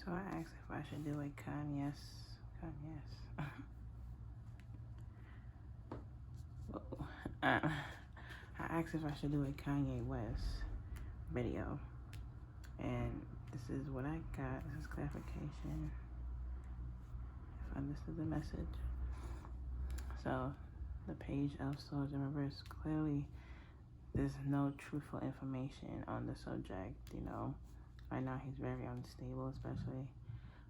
So I asked if I should do a Kanye. I asked if I should do a Kanye West video, and this is what I got. This is clarification, if I understood the message. So the page also in reverse, clearly there's no truthful information on the subject. You know, right now he's very unstable, especially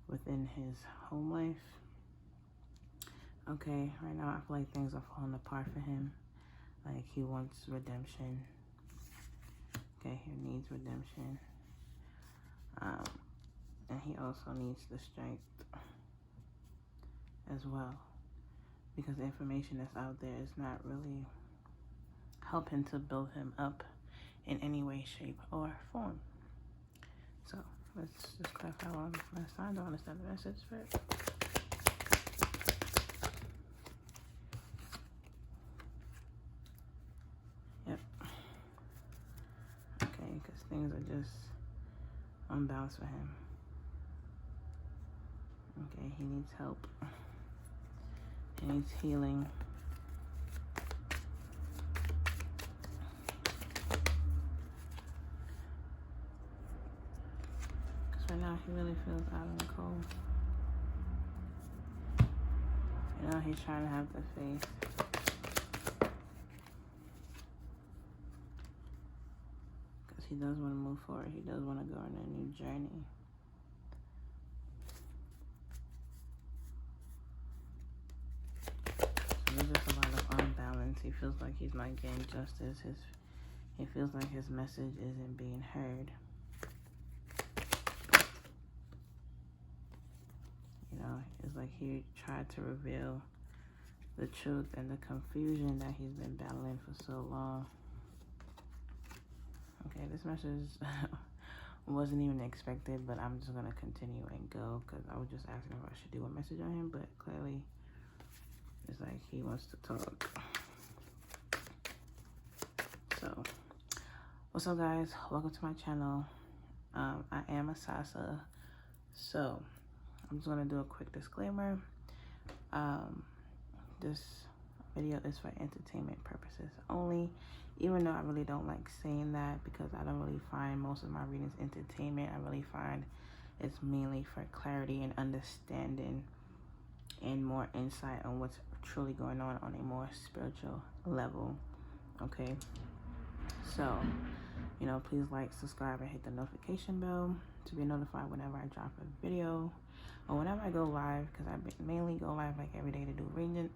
within his home life. Okay, right now I feel like things are falling apart for him. Like he wants redemption. Okay, he needs redemption. And he also needs the strength as well, because the information that's out there is not really helping to build him up in any way, shape, or form. So let's just clarify one last time. Don't understand the message, but yep. Okay, because things are just unbalanced for him. Okay, he needs help. He needs healing. Because right now he really feels out in the cold. You know, he's trying to have the faith. Because he does want to move forward. He does want to go on a new journey. There's just a lot of unbalance. He feels like he's not getting justice. He feels like his message isn't being heard. You know, it's like he tried to reveal the truth and the confusion that he's been battling for so long. Okay, this message wasn't even expected, but I'm just going to continue and go, because I was just asking if I should do a message on him, but clearly it's like he wants to talk. So, what's up, guys? Welcome to my channel. I am Asasa. So, I'm just gonna do a quick disclaimer. This video is for entertainment purposes only, even though I really don't like saying that, because I don't really find most of my readings entertainment. I really find it's mainly for clarity and understanding and more insight on what's truly going on a more spiritual level. Okay, so you know, please like, subscribe, and hit the notification bell to be notified whenever I drop a video or whenever I go live, because I mainly go live like every day to do readings.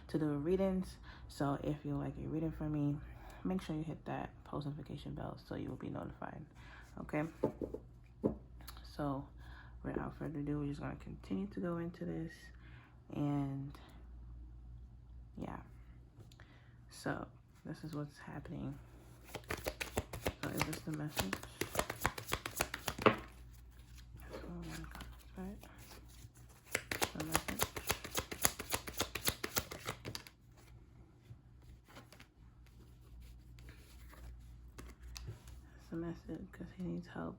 To do readings. So if you like a reading from me, make sure you hit that post notification bell so you will be notified. Okay, so without further ado, we're just going to continue to go into this. And yeah, so this is what's happening. So is this the message? That's what I want to call, right? The message. That's the message, because he needs help.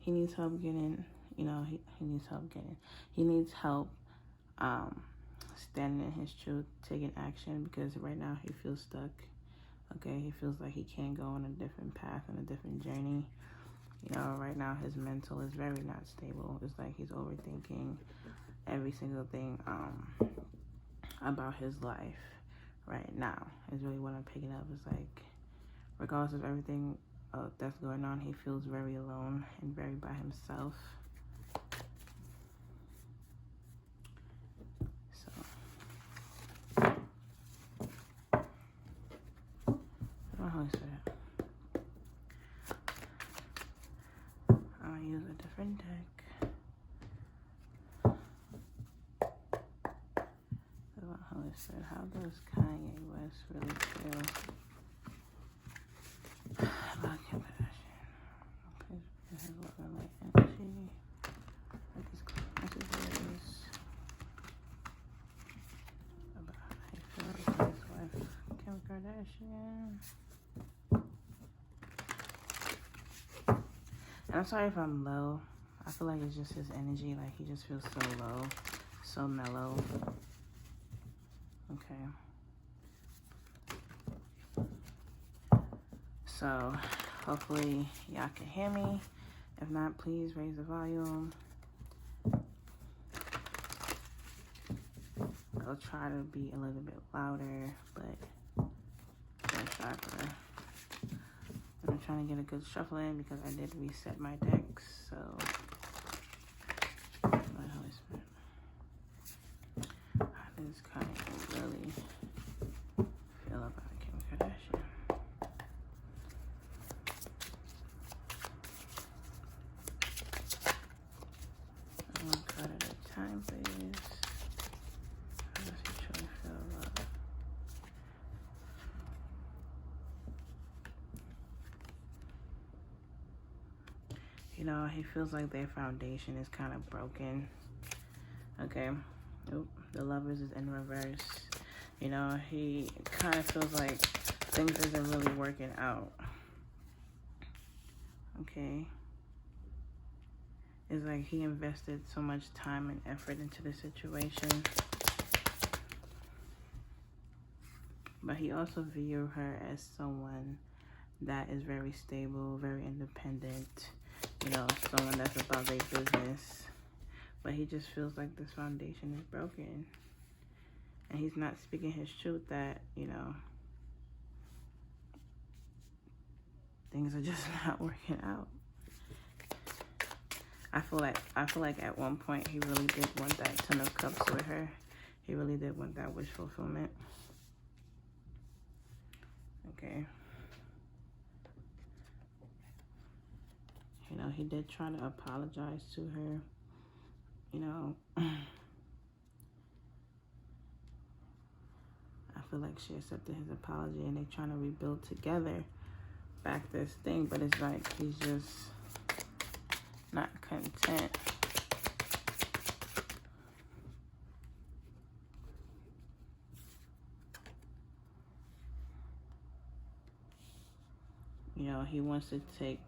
He needs help getting, you know, he needs help getting, he needs help standing in his truth, taking action, because right now he feels stuck. Okay, he feels like he can't go on a different path and a different journey. You know, right now his mental is very not stable. It's like he's overthinking every single thing about his life right now. Is really what I'm picking up. It's like, regardless of everything that's going on, he feels very alone and very by himself. I'll use a different deck. Holy Spirit, how does Kanye West really feel about compassion? Please have love and light energy. What these messages about how he feels about his wife, Kim Kardashian. And I'm sorry if I'm low. I feel like it's just his energy. Like, he just feels so low, so mellow. Okay. So, hopefully, y'all can hear me. If not, please raise the volume. I'll try to be a little bit louder, but I'm sharper. I'm trying to get a good shuffle in because I did reset my decks, so my Holy Spirit. How does Kanye really feel about Kim Kardashian? One card at a time, please. How does he truly feel about it? You know, he feels like their foundation is kind of broken. Okay. Oop, the Lovers is in reverse. You know, he kind of feels like things isn't really working out. Okay. It's like he invested so much time and effort into the situation. But he also views her as someone that is very stable, very independent. You know, someone that's about their business. But he just feels like this foundation is broken. And he's not speaking his truth that, you know, things are just not working out. I feel like at one point he really did want that 10 of Cups with her. He really did want that wish fulfillment. Okay. You know, he did try to apologize to her. You know, I feel like she accepted his apology and they're trying to rebuild together back this thing, but it's like he's just not content. You know, he wants to take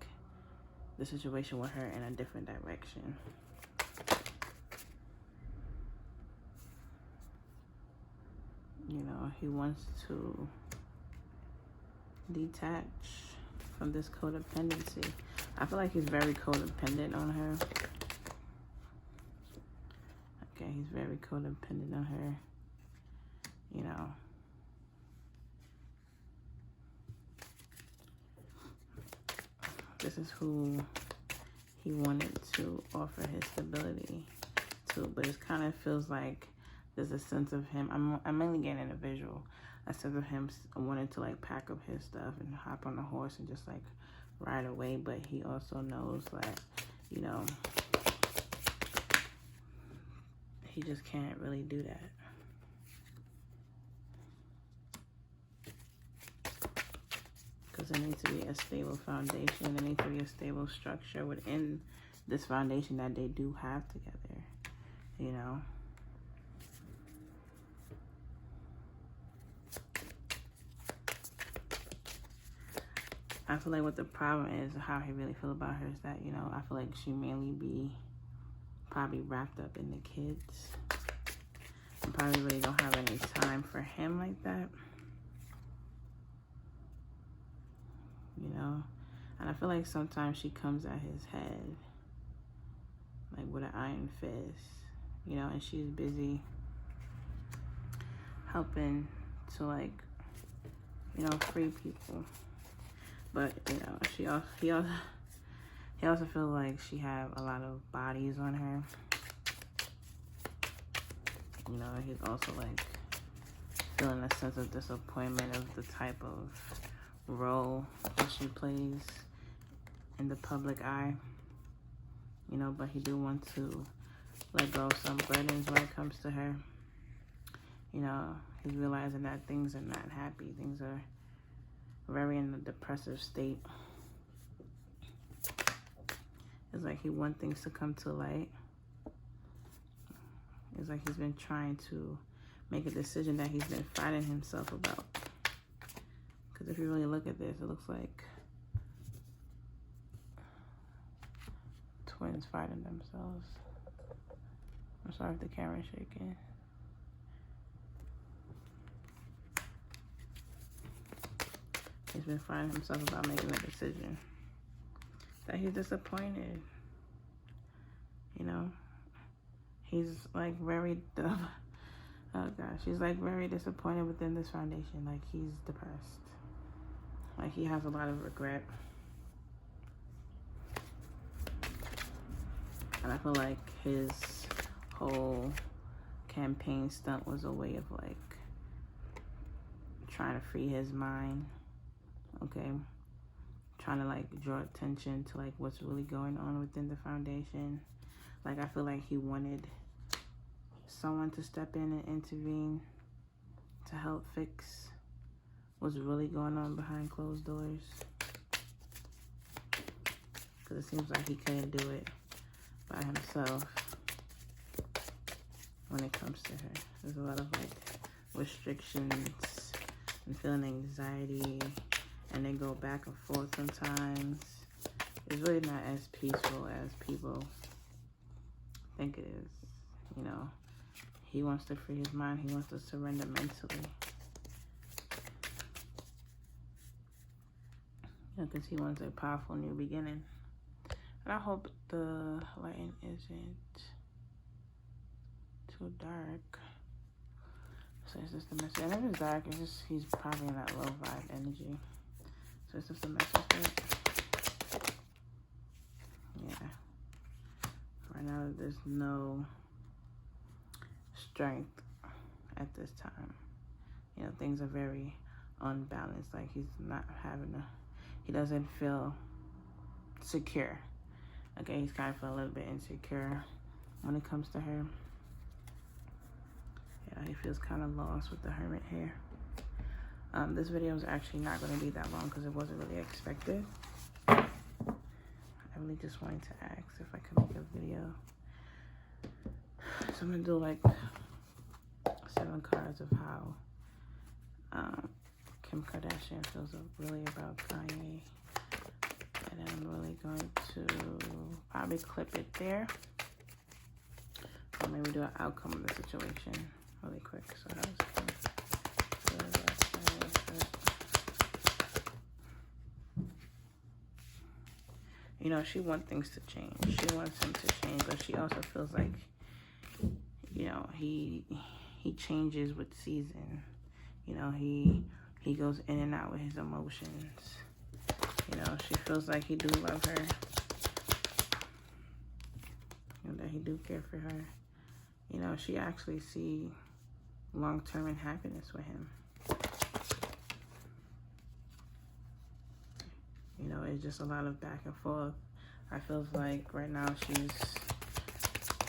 the situation with her in a different direction. You know, he wants to detach from this codependency. I feel like he's very codependent on her. Okay, he's very codependent on her. You know. This is who he wanted to offer his stability to, but it kind of feels like there's a sense of him. I'm mainly getting a visual, a sense of him wanting to like pack up his stuff and hop on a horse and just like ride away. But he also knows that, you know, he just can't really do that. Because there needs to be a stable foundation. There needs to be a stable structure within this foundation that they do have together, you know. I feel like what the problem is, how he really feel about her is that, you know, I feel like she mainly be probably wrapped up in the kids. And probably really don't have any time for him like that. You know? And I feel like sometimes she comes at his head like with an iron fist, you know, and she's busy helping to like, you know, free people. But, you know, he also feels like she have a lot of bodies on her. You know, he's also like feeling a sense of disappointment of the type of role that she plays in the public eye. You know, but he do want to let go of some burdens when it comes to her. You know, he's realizing that things are not happy. Things are very in a depressive state. It's like he wants things to come to light. It's like he's been trying to make a decision that he's been fighting himself about. Because if you really look at this, it looks like twins fighting themselves. I'm sorry if the camera's shaking. He's been fighting himself about making a decision. That he's disappointed. You know? He's like very, oh gosh, he's like very disappointed within this foundation. Like he's depressed. Like he has a lot of regret. And I feel like his whole campaign stunt was a way of like trying to free his mind. Okay, trying to like draw attention to like what's really going on within the foundation. Like I feel like he wanted someone to step in and intervene to help fix what's really going on behind closed doors, because it seems like he couldn't do it by himself when it comes to her. There's a lot of like restrictions and feeling anxiety, and they go back and forth sometimes. It's really not as peaceful as people think it is. You know, he wants to free his mind. He wants to surrender mentally. Because he wants a powerful new beginning. And I hope the lighting isn't too dark. So it's just a message. And if it's dark, it's just he's probably in that low vibe energy. So it's just a message, right? Yeah. Right now, there's no strength at this time. You know, things are very unbalanced. Like he's not having he doesn't feel secure. Okay, he's kind of feel a little bit insecure when it comes to her. Yeah, he feels kind of lost with the hermit here. This video is actually not going to be that long because it wasn't really expected. I really just wanted to ask if I could make a video. So I'm going to do like 7 cards of how Kim Kardashian feels really about Kanye. And then I'm really going to probably clip it there. Or maybe do an outcome of the situation really quick. So that was cool. You know, she wants things to change. She wants him to change, but she also feels like, you know, he changes with season. You know, he goes in and out with his emotions. You know, she feels like he do love her. You know, that he do care for her. You know, she actually see long-term and happiness with him. You know, it's just a lot of back and forth. I feel like right now she's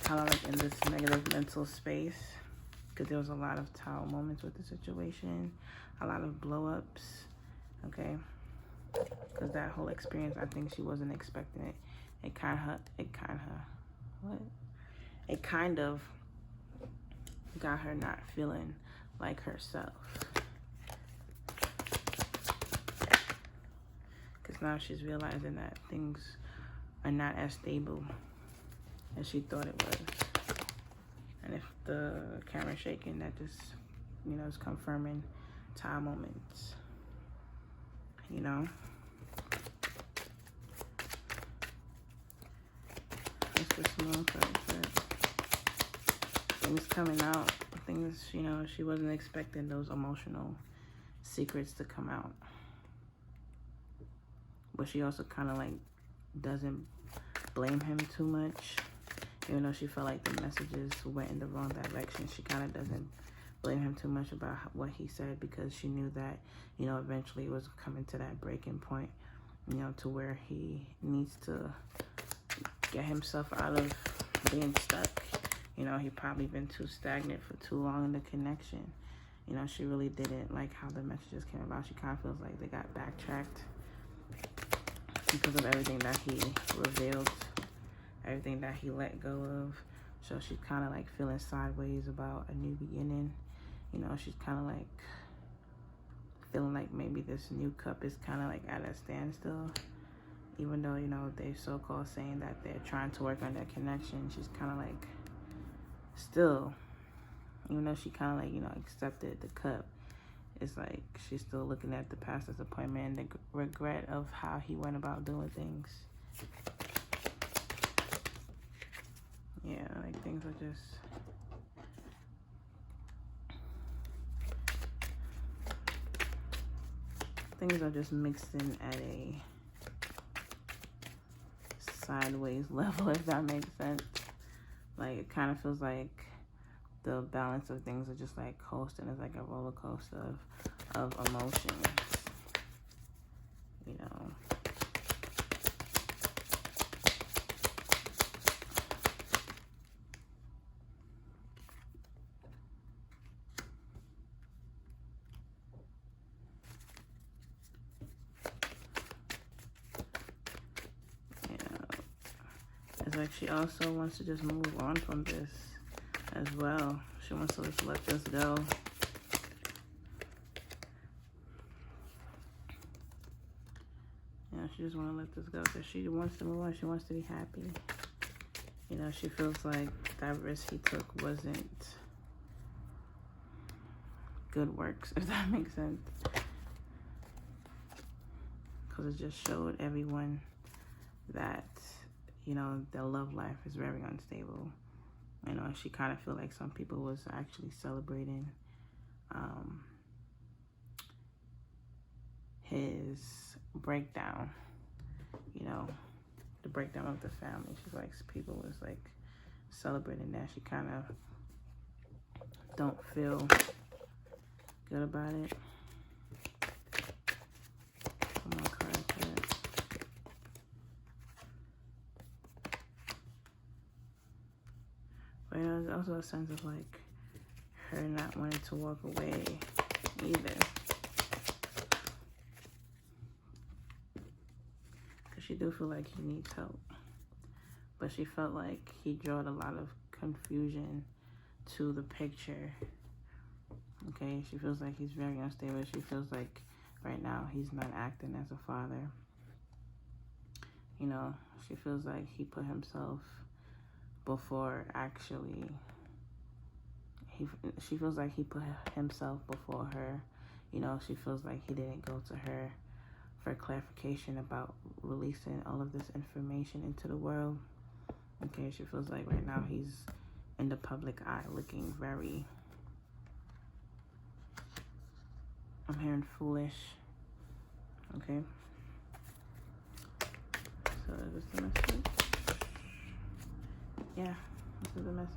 kind of like in this negative mental space because there was a lot of tower moments with the situation, a lot of blow-ups, okay? Because that whole experience, I think she wasn't expecting it. It kind of got her not feeling like herself. Because now she's realizing that things are not as stable as she thought it was. And if the camera's shaking, that just, you know, is confirming time moments. You know? It's just more things coming out. Things, you know, she wasn't expecting those emotional secrets to come out. But she also kind of like doesn't blame him too much. Even though she felt like the messages went in the wrong direction, she kind of doesn't blame him too much about what he said, because she knew that, you know, eventually it was coming to that breaking point, you know, to where he needs to get himself out of being stuck. You know, he probably been too stagnant for too long in the connection. You know, she really didn't like how the messages came about. She kind of feels like they got backtracked because of everything that he revealed, everything that he let go of. So she's kind of like feeling sideways about a new beginning. You know, she's kind of like feeling like maybe this new cup is kind of like at a standstill. even though, you know, they're so-called saying that they're trying to work on their connection, she's kind of like, still, even though she kind of like, you know, accepted the cup, it's like she's still looking at the past disappointment and the regret of how he went about doing things. Yeah, like things are just... things are just mixed in at a sideways level, if that makes sense. Like, it kind of feels like the balance of things are just like coasting. It's like a roller coaster of emotions, you know. It's like she also wants to just move on from this as well. She wants to just let this go. Yeah, she just wants to let this go because she wants to move on. She wants to be happy. You know, she feels like that risk he took wasn't good works, if that makes sense. Because it just showed everyone that, you know, their love life is very unstable. You know, she kind of feel like some people was actually celebrating his breakdown, you know, the breakdown of the family. She's like, people was like celebrating that. She kind of don't feel good about it. Some more cards here. But you know, there's also a sense of like her not wanting to walk away either. Because she do feel like he needs help. But she felt like he brought a lot of confusion to the picture. Okay, she feels like he's very unstable. She feels like right now he's not acting as a father. You know, she feels like he put himself before actually, she feels like he put himself before her. You know, she feels like he didn't go to her for clarification about releasing all of this information into the world. Okay, she feels like right now he's in the public eye looking very, I'm hearing foolish. Okay. So is this the message? Yeah, this is the message.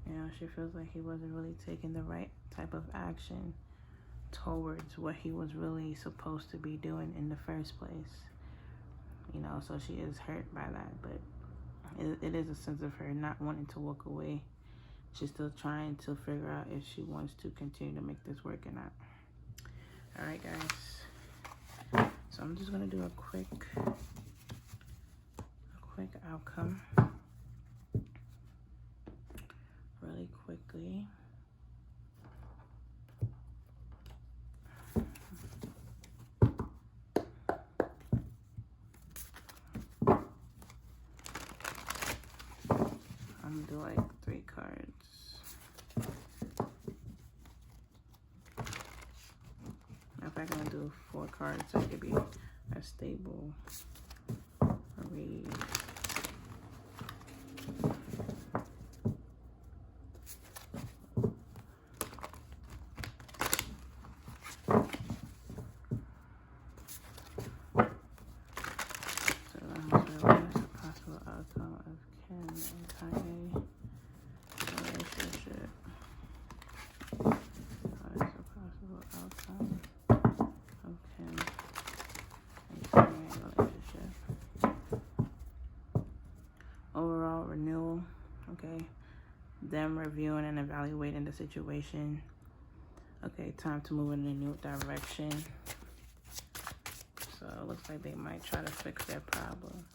You know, she feels like he wasn't really taking the right type of action towards what he was really supposed to be doing in the first place. You know, so she is hurt by that, but it is a sense of her not wanting to walk away. She's still trying to figure out if she wants to continue to make this work or not. All right, guys. So I'm just gonna do a quick outcome really quickly. I'm gonna do like 3 cards. In fact, I'm gonna do 4 cards so it could be a stable read. So what is the possible outcome of Ken and Kanye relationship? What is the possible outcome of Ken and Kanye relationship? Overall renewal, okay. Them reviewing and evaluating the situation. Okay, time to move in a new direction. So it looks like they might try to fix their problem.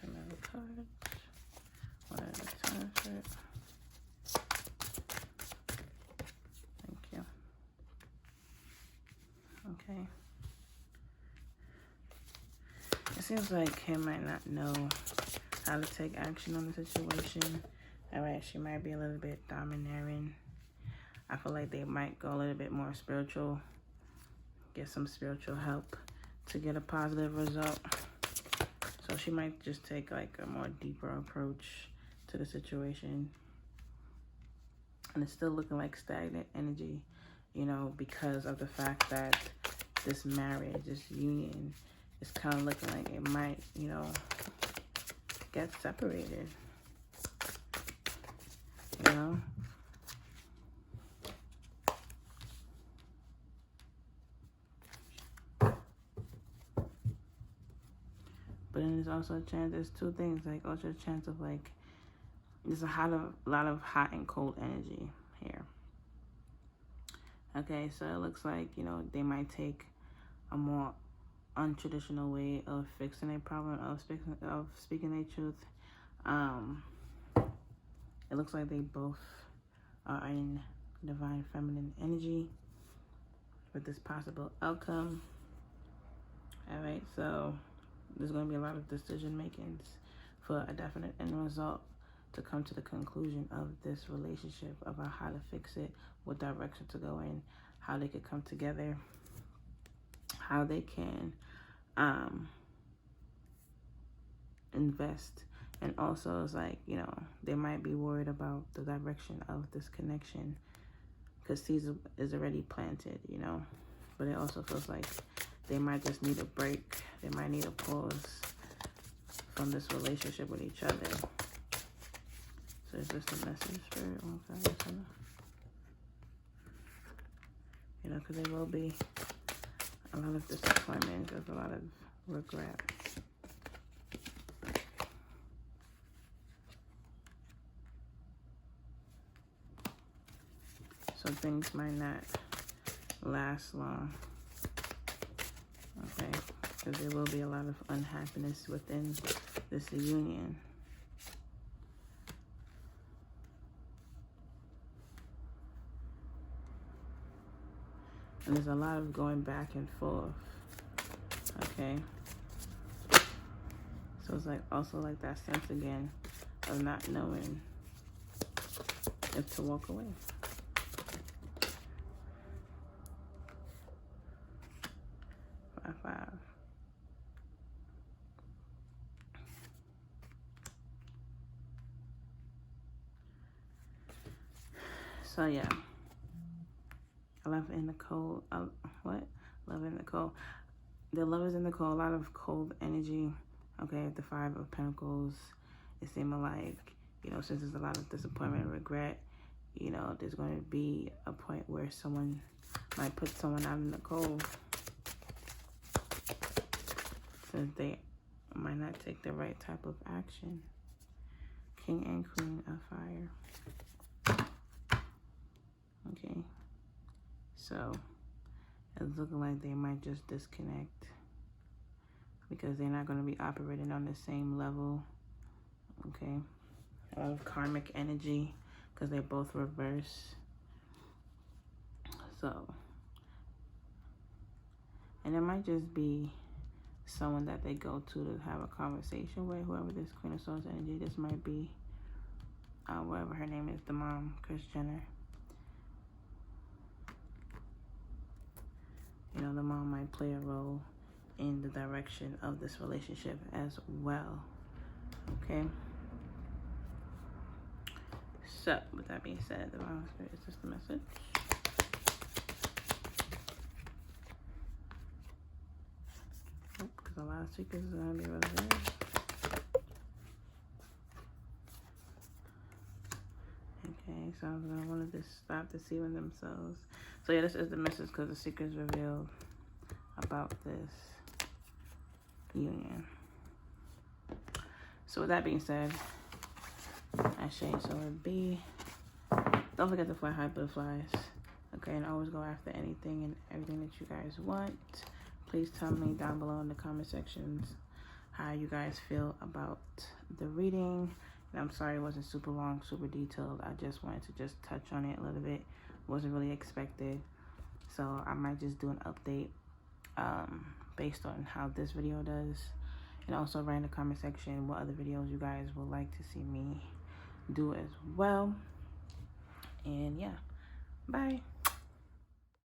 Some other cards. One at a time for it. seems like him might not know how to take action on the situation. All right, she might be a little bit domineering. I feel like they might go a little bit more spiritual, get some spiritual help to get a positive result. So she might just take like a more deeper approach to the situation. And it's still looking like stagnant energy, you know, because of the fact that this marriage, this union, is kind of looking like it might, you know, get separated, you know. But then there's also a chance, there's two things, like also a chance of like, there's a lot of hot and cold energy here. Okay, so it looks like, you know, they might take a more untraditional way of fixing a problem, of speaking their truth. It looks like they both are in divine feminine energy with this possible outcome. All right, so there's going to be a lot of decision makings for a definite end result to come to the conclusion of this relationship, about how to fix it, what direction to go in, how they could come together, how they can invest. And also it's like, you know, they might be worried about the direction of this connection because seeds is already planted, you know. But it also feels like they might just need a break. They might need a pause from this relationship with each other. So is this a message for you know, because there will be a lot of disappointment. There's a lot of regret. So things might not last long. Okay, because there will be a lot of unhappiness within this union. And there's a lot of going back and forth. Okay. So it's like also like that sense again of not knowing if to walk away. Five. So yeah. Love in the cold. What? Love in the cold. The love is in the cold. A lot of cold energy. Okay, the Five of Pentacles. It seems like, you know, since there's a lot of disappointment and regret, you know, there's going to be a point where someone might put someone out in the cold, since they might not take the right type of action. King and Queen of Fire. Okay. So it's looking like they might just disconnect because they're not going to be operating on the same level. Okay. A lot of karmic energy because they're both reverse. So, and it might just be someone that they go to have a conversation with, whoever this Queen of Swords energy. This might be whatever her name is, the mom, Kris Jenner. You know, the mom might play a role in the direction of this relationship as well. Okay. So, with that being said, the Divine Spirit is just a message. Because a lot of secrets is going to be revealed. Okay, so I'm going to want to just stop deceiving themselves. So yeah, this is the message because the secrets revealed about this union. So with that being said, Ashe, so it be. Don't forget to fly high butterflies. Okay, and always go after anything and everything that you guys want. Please tell me down below in the comment sections how you guys feel about the reading. And I'm sorry it wasn't super long, super detailed. I just wanted to just touch on it a little bit. Wasn't really expected. So I might just do an update based on how this video does. And also write in the comment section what other videos you guys would like to see me do as well. And yeah, bye.